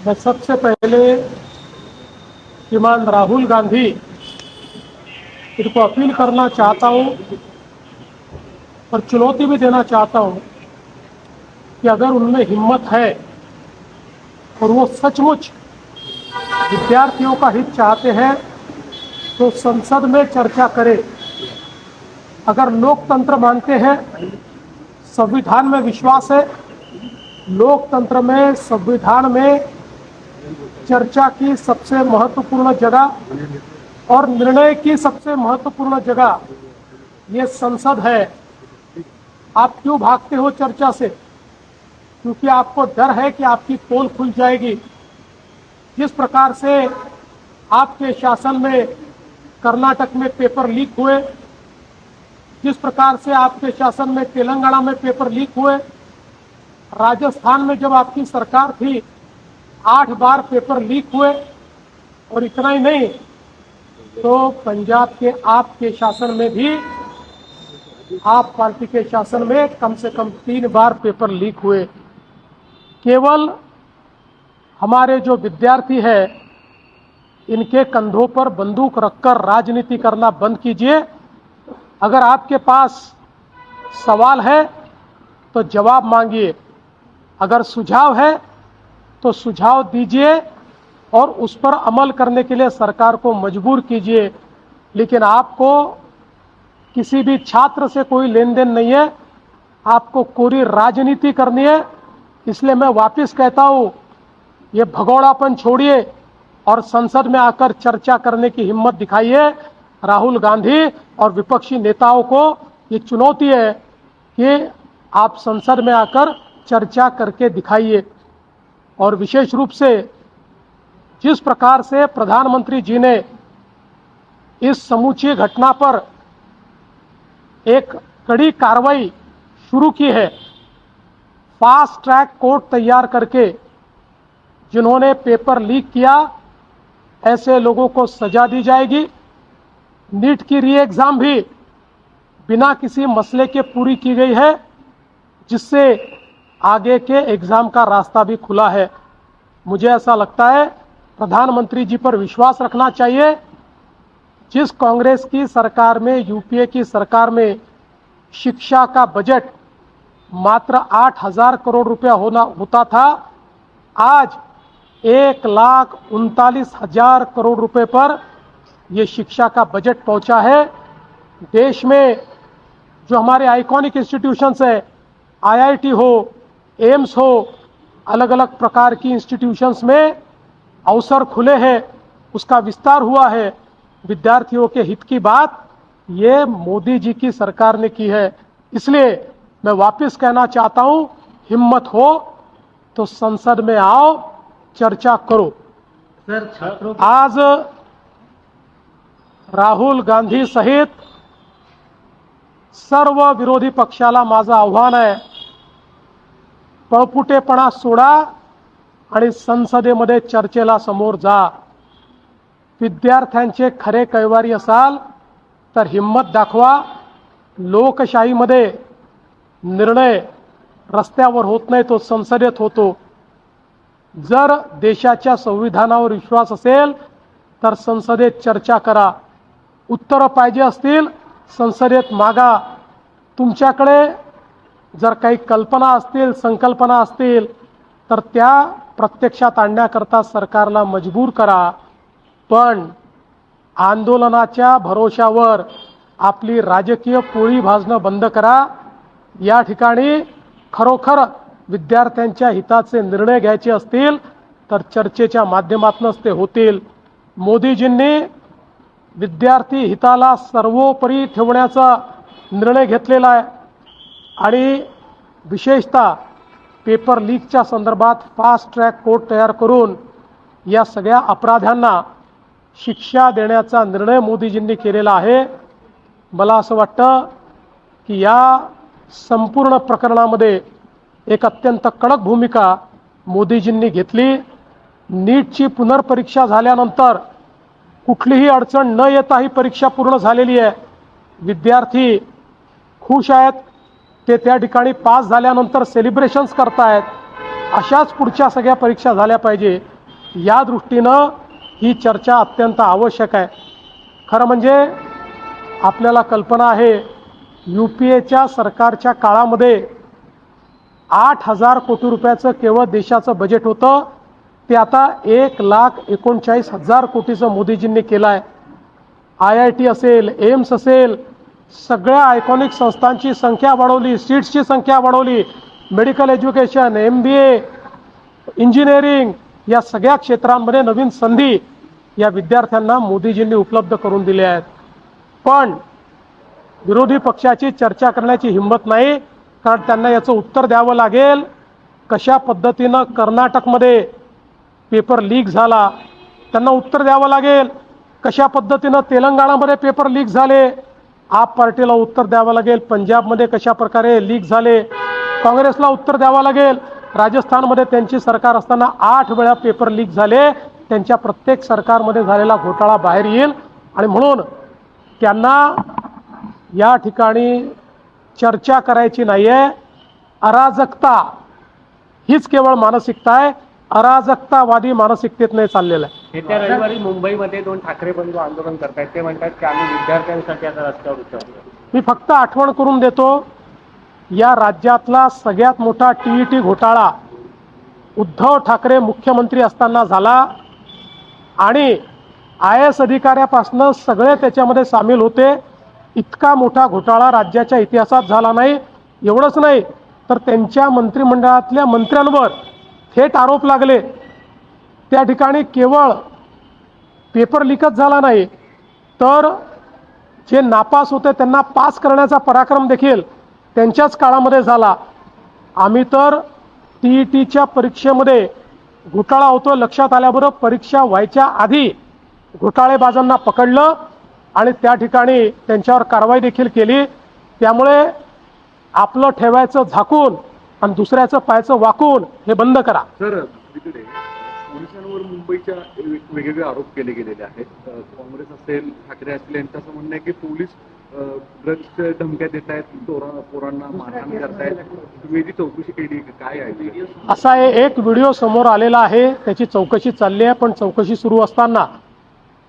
मैं सबसे पहले श्रीमान राहुल गांधी इनको अपील करना चाहता हूं और चुनौती भी देना चाहता हूं कि अगर उनमें हिम्मत है और वो सचमुच विद्यार्थियों का हित चाहते हैं तो संसद में चर्चा करें। अगर लोकतंत्र मानते हैं, संविधान में विश्वास है, लोकतंत्र में संविधान में चर्चा की सबसे महत्वपूर्ण जगह और निर्णय की सबसे महत्वपूर्ण जगह ये संसद है। आप क्यों भागते हो चर्चा से? क्योंकि आपको डर है कि आपकी पोल खुल जाएगी। जिस प्रकार से आपके शासन में कर्नाटक में पेपर लीक हुए, जिस प्रकार से आपके शासन में तेलंगाना में पेपर लीक हुए, राजस्थान में जब आपकी सरकार थी 8 बार पेपर लीक हुए, और इतना ही नहीं तो पंजाब के आपके शासन में भी, आप पार्टी के शासन में कम से कम 3 बार पेपर लीक हुए। केवल हमारे जो विद्यार्थी है इनके कंधों पर बंदूक रखकर राजनीति करना बंद कीजिए। अगर आपके पास सवाल है तो जवाब मांगिए, अगर सुझाव है तो सुझाव दीजिए और उस पर अमल करने के लिए सरकार को मजबूर कीजिए। लेकिन आपको किसी भी छात्र से कोई लेन देन नहीं है, आपको कोरी राजनीति करनी है। इसलिए मैं वापस कहता हूं, ये भगोड़ापन छोड़िए और संसद में आकर चर्चा करने की हिम्मत दिखाइए। राहुल गांधी और विपक्षी नेताओं को ये चुनौती है कि आप संसद में आकर चर्चा करके दिखाइए। और विशेष रूप से जिस प्रकार से प्रधानमंत्री जी ने इस समूची घटना पर एक कड़ी कार्रवाई शुरू की है, फास्ट ट्रैक कोर्ट तैयार करके जिन्होंने पेपर लीक किया ऐसे लोगों को सजा दी जाएगी। नीट की री एग्जाम भी बिना किसी मसले के पूरी की गई है, जिससे आगे के एग्जाम का रास्ता भी खुला है। मुझे ऐसा लगता है प्रधानमंत्री जी पर विश्वास रखना चाहिए। जिस कांग्रेस की सरकार में, यूपीए की सरकार में शिक्षा का बजट मात्र 8,000 करोड़ रुपया होता था, आज 1,39,000 करोड़ रुपए पर यह शिक्षा का बजट पहुंचा है। देश में जो हमारे आइकॉनिक इंस्टीट्यूशंस है, आईआईटी हो, एम्स हो, अलग अलग प्रकार की इंस्टीट्यूशंस में अवसर खुले हैं, उसका विस्तार हुआ है। विद्यार्थियों के हित की बात ये मोदी जी की सरकार ने की है। इसलिए मैं वापस कहना चाहता हूं, हिम्मत हो तो संसद में आओ, चर्चा करो। आज राहुल गांधी सहित सर्व विरोधी पक्षाला माझं आव्हान आहे, पळपुटेपणा सोडा आणि संसदेमध्ये चर्चेला समोर जा। विद्यार्थ्यांचे खरे कैवारी असाल तर हिम्मत दाखवा। लोकशाहीमध्ये निर्णय रस्त्यावर होत नाही, तो संसदेत होतो। जर देशाच्या संविधानावर विश्वास असेल तर संसदेत चर्चा करा। उत्तर पाहिजे असतील संसदेत मागा। तुमच्याकडे जर काही कल्पना असतील, संकल्पना असतील तर त्या प्रत्यक्षात आणण्याकरता सरकारला मजबूर करा। पण आंदोलनाच्या भरोशावर आपली राजकीय पोळी भाजणं बंद करा। या ठिकाणी खरोखर विद्यार्थ्यांच्या हिताचे निर्णय घ्यायचे असतील तर चर्चेच्या माध्यमातूनच ते होतील। मोदीजींनी विद्यार्थी हिताला सर्वोपरी ठेवण्याचा निर्णय घेतलेला आहे आणि विशेषतः पेपर लीकच्या संदर्भात फास्ट ट्रॅक कोर्ट तयार करून या सगळ्या अपराध्यांना शिक्षा देण्याचा निर्णय मोदीजींनी केलेला आहे। मला असं वाटतं की या संपूर्ण प्रकरणामध्ये एक अत्यंत कडक भूमिका मोदीजींनी घेतली। नीटची पुनर्परीक्षा झाल्यानंतर कुठलीही अडचण न येता ही परीक्षा पूर्ण झालेली आहे। विद्यार्थी खुश आहेत, ते त्या ठिकाणी पास झाल्यानंतर सेलिब्रेशन्स करतायत। अशाच पुढच्या सगळ्या परीक्षा झाल्या पाहिजे। या दृष्टीनं ही चर्चा अत्यंत आवश्यक आहे। खरं म्हणजे आपल्याला कल्पना आहे, UPAच्या सरकारच्या काळामध्ये 8,000 कोटी रुपयाचं केवळ देशाचं बजेट होतं, ते आता 1,39,000 कोटीचं मोदीजींनी केलं आहे। IIT असेल, एम्स असेल, सगळ्या आयकॉनिक संस्थांची संख्या वाढवली, सीट्सची संख्या वाढवली, मेडिकल एज्युकेशन, MBA, इंजिनिअरिंग या सगळ्या क्षेत्रांमध्ये नवीन संधी या विद्यार्थ्यांना मोदीजींनी उपलब्ध करून दिल्या आहेत। पण विरोधी पक्षाची चर्चा करण्याची हिंमत नाही, कारण त्यांना याचं उत्तर द्यावं लागेल। कशा पद्धतीनं कर्नाटकमध्ये पेपर लीक झाला, त्यांना उत्तर द्यावं लागेल। कशा पद्धतीनं तेलंगणामध्ये पेपर लीक झाले, आप पार्टीला उत्तर द्यावं लागेल। पंजाबमध्ये कशा प्रकारे लीक झाले, काँग्रेसला उत्तर द्यावं लागेल। राजस्थानमध्ये त्यांची सरकार असताना 8 वेळा पेपर लीक झाले, त्यांच्या प्रत्येक सरकारमध्ये झालेला घोटाळा बाहेर येईल। आणि म्हणून त्यांना या ठिकाणी चर्चा करायची नाही आहे। अराजकता हीच केवळ मानसिकता आहे, अराजकतावादी मानसिकतेतनं चाललेलं आहे। येत्या रविवारी मुंबईमध्ये 2 ठाकरे बंधू आंदोलन करतायत, ते म्हणतात की आम्ही विद्यार्थ्यांसाठी आता रस्त्यावर उतरलो। मी फक्त आठवण करून देतो, या राज्यातला सगळ्यात मोठा TET घोटाळा उद्धव ठाकरे मुख्यमंत्री असताना झाला आणि IAS अधिकाऱ्यापासून सगळे त्याच्यामध्ये सामील होते। इतका मोठा घोटाळा राज्याच्या इतिहासात झाला नाही। एवढंच नाही तर त्यांच्या मंत्रिमंडळातल्या मंत्र्यांवर थेट आरोप लागले। त्या ठिकाणी केवळ पेपर लीकच झाला नाही, तर जे नापास होते त्यांना पास करण्याचा पराक्रम देखील त्यांच्याच काळामध्ये झाला। आम्ही तर TETच्या परीक्षेमध्ये घोटाळा होतो लक्षात आल्याबरोबर परीक्षा व्हायच्या आधी घोटाळेबाजांना पकडलं आणि त्या ठिकाणी त्यांच्यावर कारवाई देखील केली। त्यामुळे आपलं ठेवायचं झाकून आणि दुसऱ्याचं पायाचं वाकून हे बंद करा। सर, तिकडे पोलिसांवर मुंबईच्या वेगवेगळे आरोप केले गेलेले आहेत। काँग्रेस असेल, ठाकरे असतील, यांचं असं म्हणणं आहे की पोलीस ड्रग्सच्या धमक्या देत आहेत, पोरांना मारहाण करतायत। तुम्ही याची चौकशी केली, काय आहे? असा एक व्हिडिओ समोर आलेला आहे, त्याची चौकशी चालली आहे। पण चौकशी सुरू असताना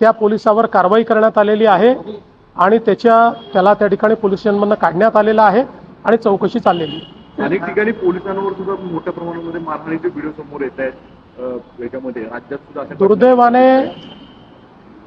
त्या पोलिसावर कारवाई करण्यात आलेली आहे आणि त्याला त्या ठिकाणी पोलीस स्टेशनमधून काढण्यात आलेलं आहे आणि चौकशी चाललेली आहे। अनेक ठिकाणी पोलिसांवर सुद्धा मोठ्या प्रमाणामध्ये मारहाणीचे व्हिडिओ समोर येत आहेत। याच्यामध्ये राज्यात सुद्धा अशा दुर्दैवाने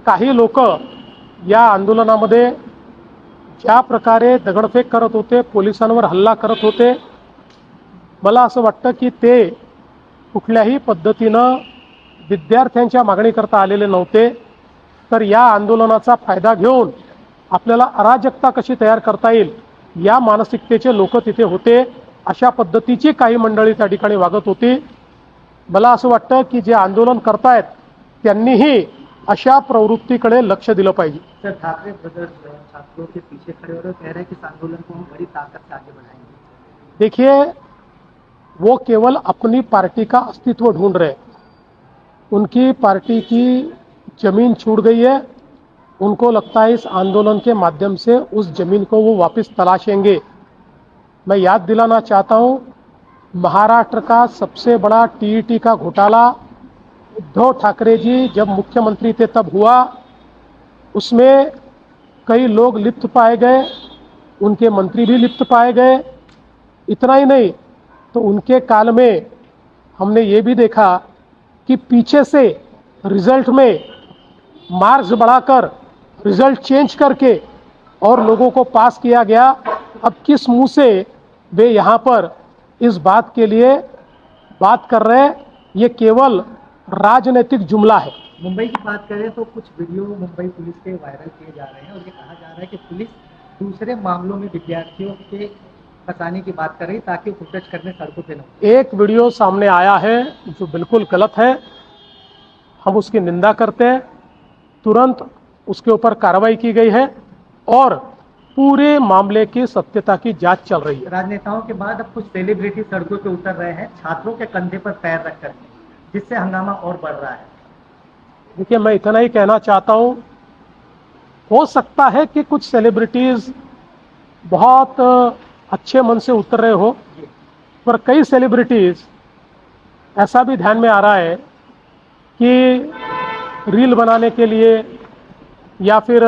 काही लोक या आंदोलनामध्ये ज्या प्रकारे दगडफेक करत होते, पोलिसांवर हल्ला करत होते, मला असं वाटतं की ते कुठल्याही पद्धतीनं विद्यार्थ्यांच्या मागणीकरता आलेले नव्हते, तर या आंदोलनाचा फायदा घेऊन आपल्याला अराजकता कशी तयार करता येईल या मानसिकतेचे लोक तिथे होते। अशा पद्धतीची काही मंडळी त्या ठिकाणी वागत होती। मला असं वाटतं की जे आंदोलन करतायत त्यांनीही अशा प्रवृत्तीकडे लक्ष दिलं पाहिजे। सर, ठाकरे ब्रदर्स छात्रों के पीछे खड़े हो रहे कह रहे हैं कि इस आंदोलन को हम बड़ी ताकत से आगे बढ़ाएंगे। देखिए, वो केवल अपनी पार्टी का अस्तित्व ढूंढ रहे हैं। उनकी पार्टी की जमीन छूट गई है, उनको लगता है इस आंदोलन के माध्यम से उस जमीन को वो वापस तलाशेंगे। मैं याद दिलाना चाहता हूँ, महाराष्ट्र का सबसे बड़ा TET का घोटाला उद्धव ठाकरे जी जब मुख्यमंत्री थे तब हुआ। उसमें कई लोग लिप्त पाए गए, उनके मंत्री भी लिप्त पाए गए। इतना ही नहीं तो उनके काल में हमने ये भी देखा कि पीछे से रिजल्ट में मार्क्स बढ़ाकर रिजल्ट चेंज करके और लोगों को पास किया गया। अब किस मुंह से वे यहाँ पर इस बात के लिए बात कर रहे हैं, ये केवल राजनीतिक जुमला है। मुंबई की बात करें तो कुछ वीडियो मुंबई पुलिस के वायरल किए जा रहे हैं और ये कहा जा रहा है कि पुलिस दूसरे मामलों में विद्यार्थियों के फंसाने की बात कर रही ताकि फुटेज करने सड़कों पे न हो। एक वीडियो सामने आया है जो बिल्कुल गलत है, हम उसकी निंदा करते हैं। तुरंत उसके ऊपर कार्रवाई की गई है और पूरे मामले की सत्यता की जांच चल रही है। राजनेताओं के बाद अब कुछ सेलिब्रिटी सड़कों पे उतर रहे हैं छात्रों के कंधे पर पैर रखकर, जिससे हंगामा और बढ़ रहा है। देखिए, मैं इतना ही कहना चाहता हूँ, हो सकता है कि कुछ सेलिब्रिटीज बहुत अच्छे मन से उतर रहे हो, पर कई सेलिब्रिटीज ऐसा भी ध्यान में आ रहा है कि रील बनाने के लिए या फिर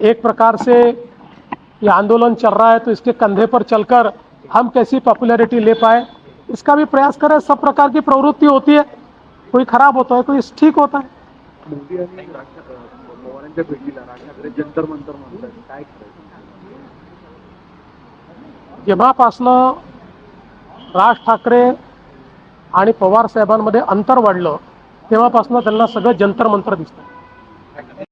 एक प्रकार से ये आंदोलन चल रहा है तो इसके कंधे पर चलकर हम कैसी पॉपुलैरिटी ले पाए, इसका भी प्रयास करें। सब प्रकार की प्रवृत्ति होती है, कोई खराब होता है, कोई ठीक होता है। मोदी आणि पवारांच्या भेटीला राज ठाकरे जंतर मंतर म्हणतात, काय करायचं? जेव्हापासनं राज ठाकरे आणि पवार साहेबांमध्ये अंतर वाढलं तेव्हापासनं त्यांना सगळं जंतर मंतर दिसतं.